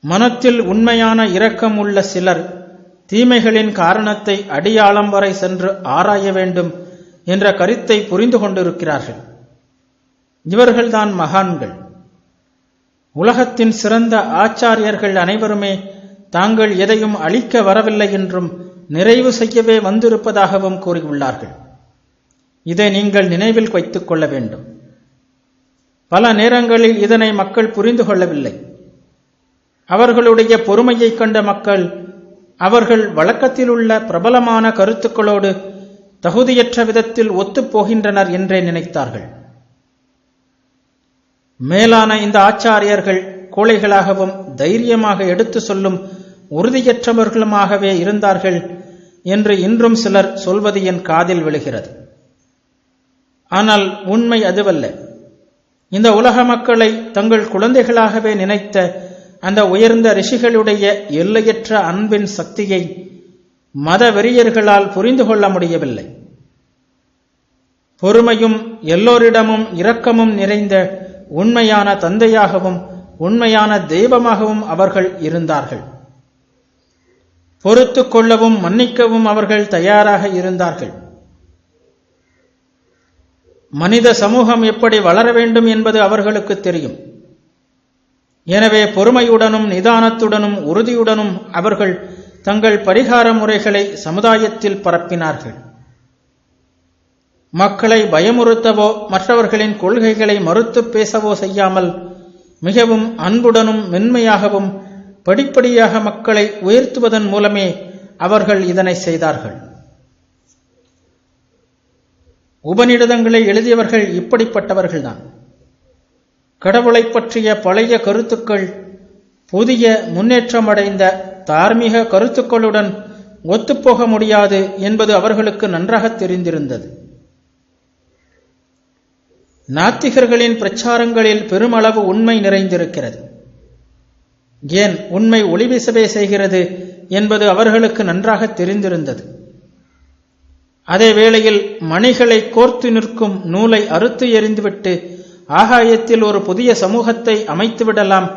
மனத்தில் உண்மையான இரக்கம் உள்ள சிலர் தீமைகளின் காரணத்தை அடியாளம் வரை சென்று ஆராய வேண்டும் என்ற கருத்தை புரிந்து கொண்டிருக்கிறார்கள். இவர்கள்தான் மகான்கள். உலகத்தின் சிறந்த ஆச்சாரியர்கள் அனைவருமே தாங்கள் எதையும் அழிக்க வரவில்லை என்றும் நிறைவு செய்யவே வந்திருப்பதாகவும் கூறியுள்ளார்கள். இதை நீங்கள் நினைவில் வைத்துக் கொள்ள வேண்டும். பல நேரங்களில் இதனை மக்கள் புரிந்து கொள்ளவில்லை. அவர்களுடைய பொறுமையை கண்ட மக்கள் அவர்கள் வழக்கத்தில் உள்ள பிரபலமான கருத்துக்களோடு தகுதியற்ற விதத்தில் ஒத்துப்போகின்றனர் என்றே நினைத்தார்கள். மேலான இந்த ஆச்சாரியர்கள் கோழைகளாகவும் தைரியமாக எடுத்து சொல்லும் உறுதியற்றவர்களுமாகவே இருந்தார்கள் என்று இன்றும் சிலர் சொல்வது என் காதில் விழுகிறது. ஆனால் உண்மை அதுவல்ல. இந்த உலக மக்களை தங்கள் குழந்தைகளாகவே நினைத்த அந்த உயர்ந்த ரிஷிகளுடைய எல்லையற்ற அன்பின் சக்தியை மத வெறியர்களால் புரிந்து கொள்ள முடியவில்லை. பொறுமையும் எல்லோரிடமும் இரக்கமும் நிறைந்த உண்மையான தந்தையாகவும் உண்மையான தெய்வமாகவும் அவர்கள் இருந்தார்கள். பொறுத்து கொள்ளவும் மன்னிக்கவும் அவர்கள் தயாராக இருந்தார்கள். மனித சமூகம் எப்படி வளர வேண்டும் என்பது அவர்களுக்கு தெரியும். எனவே பொறுமையுடனும் நிதானத்துடனும் உறுதியுடனும் அவர்கள் தங்கள் பரிகார முறைகளை சமுதாயத்தில் பரப்பினார்கள். மக்களை பயமுறுத்தவோ மற்றவர்களின் கொள்கைகளை மறுத்து பேசவோ செய்யாமல் மிகவும் அன்புடனும் மென்மையாகவும் படிப்படியாக மக்களை உயர்த்துவதன் மூலமே அவர்கள் இதனை செய்தார்கள். உபநிடதங்களை எழுதியவர்கள் இப்படிப்பட்டவர்கள்தான். கடவுளை பற்றிய பழைய கருத்துக்கள் புதிய முன்னேற்றமடைந்த தார்மீக கருத்துக்களுடன் ஒத்துப்போக முடியாது என்பது அவர்களுக்கு நன்றாக தெரிந்திருந்தது. நாத்திகர்களின் பிரச்சாரங்களில் பெருமளவு உண்மை நிறைந்திருக்கிறது. ஏன் உண்மை ஒளிவீசவே செய்கிறது என்பது அவர்களுக்கு நன்றாக தெரிந்திருந்தது. அதே வேளையில் மணிகளை கோர்த்து நிற்கும் நூலை அறுத்து எறிந்துவிட்டு ஆகாயத்தில் ஒரு புதிய சமூகத்தை அமைத்துவிடலாம்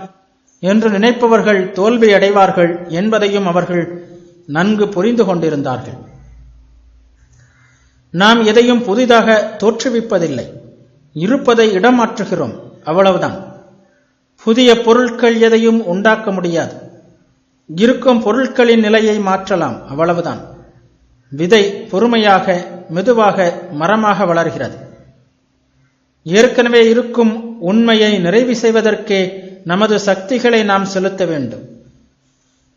என்று நினைப்பவர்கள் தோல்வி அடைவார்கள் என்பதையும் அவர்கள் நன்கு புரிந்து கொண்டிருந்தார்கள். நாம் எதையும் புதிதாக தோற்றுவிப்பதில்லை, இருப்பதை இடமாற்றுகிறோம், அவ்வளவுதான். புதிய பொருட்கள் எதையும் உண்டாக்க முடியாது. இருக்கும் பொருட்களின் நிலையை மாற்றலாம், அவ்வளவுதான். விதை பொறுமையாக மெதுவாக மரமாக வளர்கிறது. ஏற்கனவே இருக்கும் உண்மையை நிறைவு செய்வதற்கே நமது சக்திகளை நாம் செலுத்த வேண்டும்,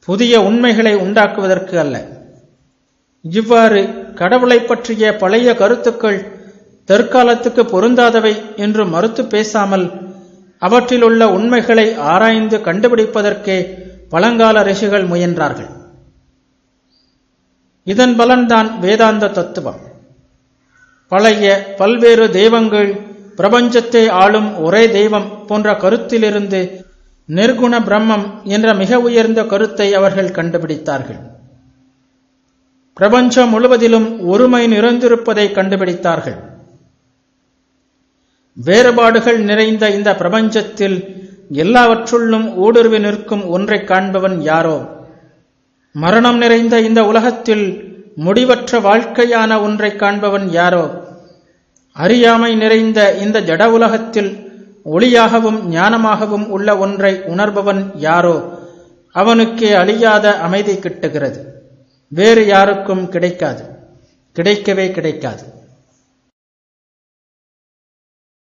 புதிய உண்மைகளை உண்டாக்குவதற்கு அல்ல. இவ்வாறு கடவுளை பற்றிய பழைய கருத்துக்கள் தற்காலத்துக்கு பொருந்தாதவை என்று மறுத்து பேசாமல் அவற்றிலுள்ள உண்மைகளை ஆராய்ந்து கண்டுபிடிப்பதற்கே பழங்கால ரிஷிகள் முயன்றார்கள். இதன் பலன்தான் வேதாந்த தத்துவம். பழைய பல்வேறு தெய்வங்கள் பிரபஞ்சத்தை ஆளும் ஒரே தெய்வம் போன்ற கருத்திலிருந்து நிர்குண பிரம்மம் என்ற மிக உயர்ந்த கருத்தை அவர்கள் கண்டுபிடித்தார்கள். பிரபஞ்சம் முழுவதிலும் ஒருமை நிறைந்திருப்பதை கண்டுபிடித்தார்கள். வேறுபாடுகள் நிறைந்த இந்த பிரபஞ்சத்தில் எல்லாவற்றுள்ளும் ஊடுருவி நிற்கும் ஒன்றை காண்பவன் யாரோ? மரணம் நிறைந்த இந்த உலகத்தில் முடிவற்ற வாழ்க்கையான ஒன்றை காண்பவன் யாரோ? அறியாமை நிறைந்த இந்த ஜட உலகத்தில் ஒளியாகவும் ஞானமாகவும் உள்ள ஒன்றை உணர்பவன் யாரோ அவனுக்கே அழியாத அமைதி கிட்டுகிறது. வேறு யாருக்கும் கிடைக்காது, கிடைக்கவே கிடைக்காது.